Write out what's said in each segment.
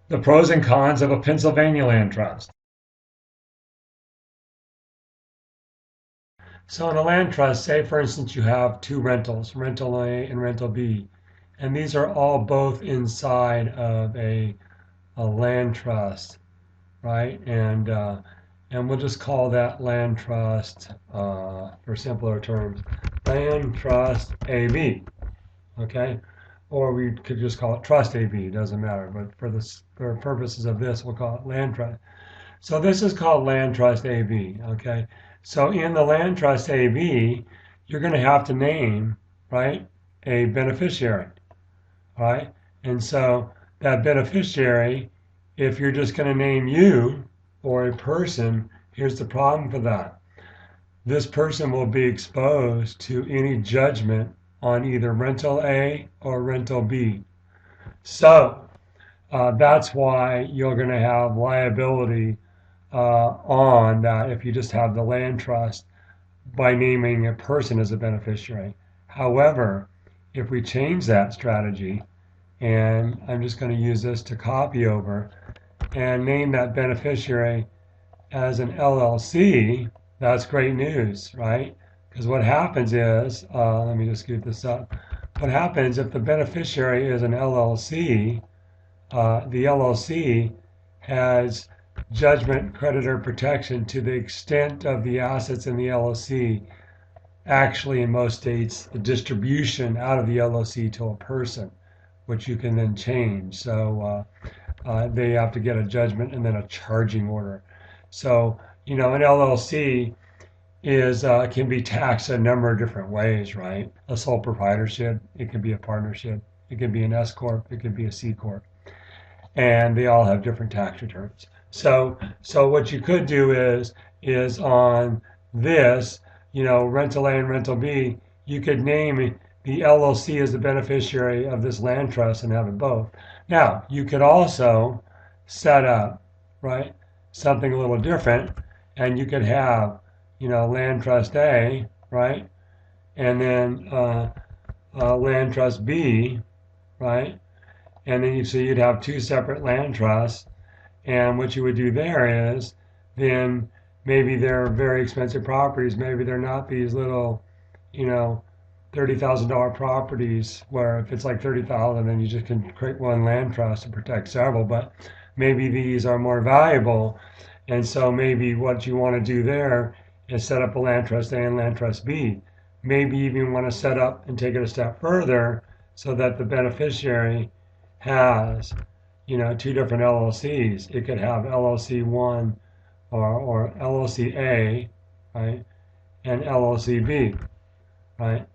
The pros and cons of a Pennsylvania land trust. So in a land trust, say for instance you have two rentals, rental A and rental B, and these are all both inside of a land trust, right? And we'll just call that land trust, for simpler terms, land trust AB, okay? Or we could just call it trust AB, it doesn't matter, but for purposes of this, we'll call it land trust. So this is called land trust AB, okay? So in the land trust AB, you're going to have to name, right, a beneficiary, right? And so that beneficiary, if you're just going to name you or a person, here's the problem for that. This person will be exposed to any judgment on either rental A or rental B. So that's why you're going to have liability on that if you just have the land trust by naming a person as a beneficiary. However, if we change that strategy, and I'm just going to use this to copy over and name that beneficiary as an LLC, that's great news, right? Because what happens is, let me just scoot this up. What happens if the beneficiary is an LLC, the LLC has judgment creditor protection to the extent of the assets in the LLC. Actually, in most states, the distribution out of the LLC to a person, which you can then change. So they have to get a judgment and then a charging order. So, you know, an LLC is can be taxed a number of different ways, right? A sole proprietorship, it can be a partnership, it can be an S corp, it can be a C corp, and they all have different tax returns. So what you could do is on this, you know, rental A and rental B, you could name the LLC as the beneficiary of this land trust and have it both. Now, you could also set up, right, something a little different, and you could have, you know, land trust A, right, and then land trust B, right, and then so you'd have two separate land trusts. And what you would do there is then maybe they're very expensive properties. Maybe they're not these little, you know, $30,000 properties where if it's like 30,000, then you just can create one land trust to protect several. But maybe these are more valuable. And so maybe what you want to do there is set up a land trust A and land trust B. Maybe even want to set up and take it a step further so that the beneficiary has, you know, two different LLCs. It could have LLC one or LLC A, right, and LLC B, right.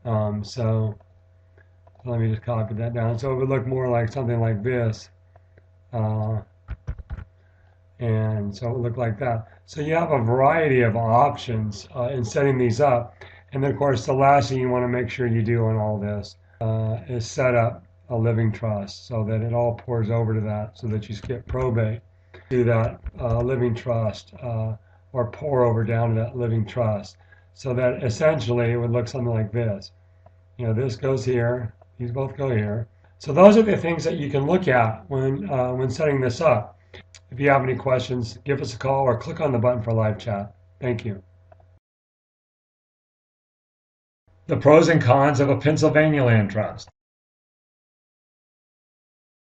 So let me just copy that down. So it would look more like something like this, uh, and so it would look like that. So you have a variety of options in setting these up, and then of course the last thing you want to make sure you do on all this is set up a living trust so that it all pours over to that so that you skip probate to that living trust or pour over down to that living trust so that essentially it would look something like this. You know, this goes here, these both go here. So those are the things that you can look at when setting this up. If you have any questions, give us a call or click on the button for live chat. Thank you. The pros and cons of a Pennsylvania land trust.